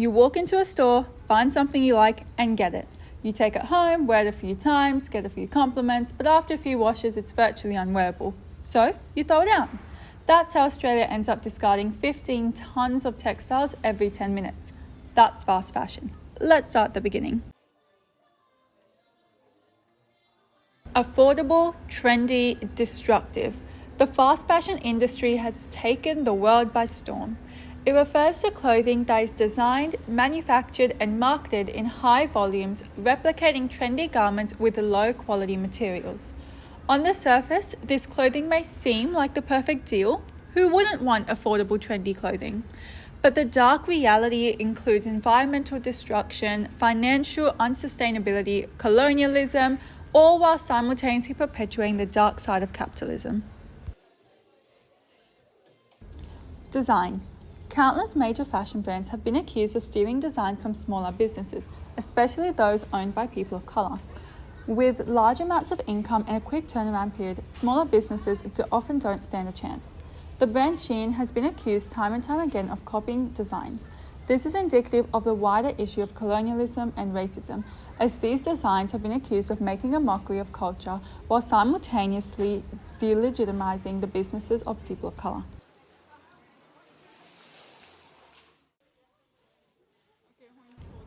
You walk into a store, find something you like, and get it. You take it home, wear it a few times, get a few compliments, but after a few washes, it's virtually unwearable. So, you throw it out. That's how Australia ends up discarding 15 tons of textiles every 10 minutes. That's fast fashion. Let's start at the beginning. Affordable, trendy, destructive. The fast fashion industry has taken the world by storm. It refers to clothing that is designed, manufactured, and marketed in high volumes, replicating trendy garments with low quality materials. On the surface, this clothing may seem like the perfect deal. Who wouldn't want affordable, trendy clothing? But the dark reality includes environmental destruction, financial unsustainability, colonialism, all while simultaneously perpetuating the dark side of capitalism. Design. Countless major fashion brands have been accused of stealing designs from smaller businesses, especially those owned by people of colour. With large amounts of income and a quick turnaround period, smaller businesses often don't stand a chance. The brand Shein has been accused time and time again of copying designs. This is indicative of the wider issue of colonialism and racism, as these designs have been accused of making a mockery of culture while simultaneously delegitimizing the businesses of people of colour.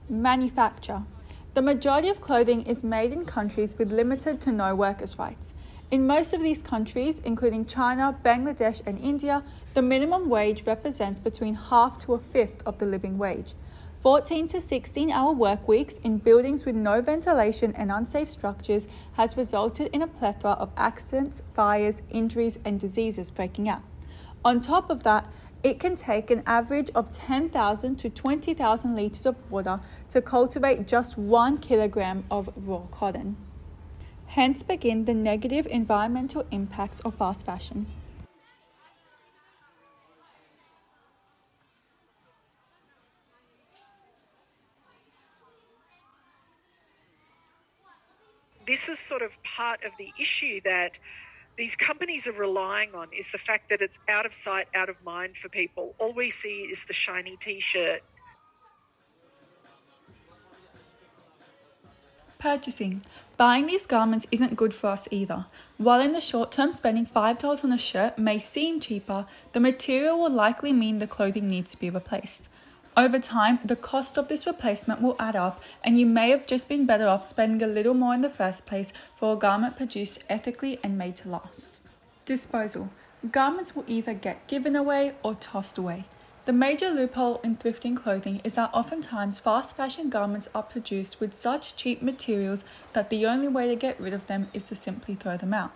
Manufacture. The majority of clothing is made in countries with limited to no workers' rights. In most of these countries, including China, Bangladesh, and India, the minimum wage represents between half to a fifth of the living wage. 14 to 16-hour work weeks in buildings with no ventilation and unsafe structures has resulted in a plethora of accidents, fires, injuries, and diseases breaking out. On top of that, it can take an average of 10,000 to 20,000 litres of water to cultivate just 1 kilogram of raw cotton. Hence begin the negative environmental impacts of fast fashion. This is sort of part of the issue that these companies are relying on, is the fact that it's out of sight, out of mind for people. All we see is the shiny t-shirt. Purchasing. Buying these garments isn't good for us either. While in the short term spending $5 on a shirt may seem cheaper, the material will likely mean the clothing needs to be replaced. Over time, the cost of this replacement will add up, and you may have just been better off spending a little more in the first place for a garment produced ethically and made to last. Disposal. Garments will either get given away or tossed away. The major loophole in thrifting clothing is that oftentimes fast fashion garments are produced with such cheap materials that the only way to get rid of them is to simply throw them out.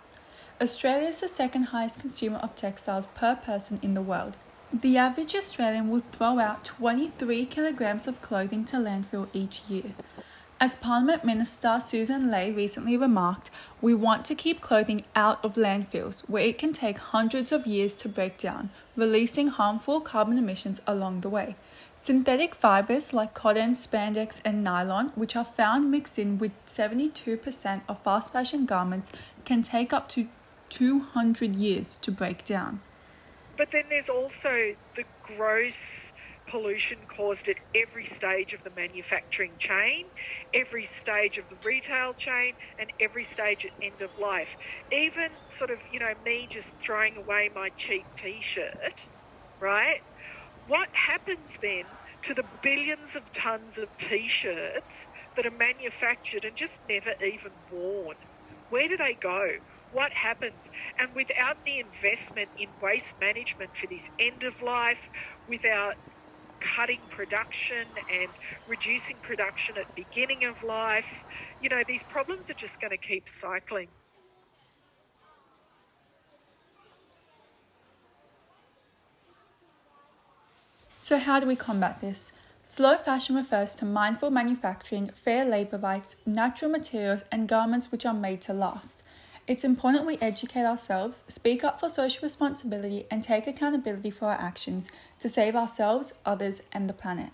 Australia is the second highest consumer of textiles per person in the world. The average Australian will throw out 23 kilograms of clothing to landfill each year. As Parliament Minister Susan Ley recently remarked, we want to keep clothing out of landfills where it can take hundreds of years to break down, releasing harmful carbon emissions along the way. Synthetic fibers like cotton, spandex, and nylon, which are found mixed in with 72% of fast fashion garments, can take up to 200 years to break down. But then there's also the gross pollution caused at every stage of the manufacturing chain, every stage of the retail chain, and every stage at end of life. Even sort of, me just throwing away my cheap t-shirt, right? What happens then to the billions of tons of t-shirts that are manufactured and just never even worn? Where do they go? What happens? And without the investment in waste management for this end of life, without cutting production and reducing production at beginning of life, these problems are just going to keep cycling. So how do we combat this? Slow fashion refers to mindful manufacturing, fair labour rights, natural materials, and garments which are made to last. It's important we educate ourselves, speak up for social responsibility, and take accountability for our actions to save ourselves, others, and the planet.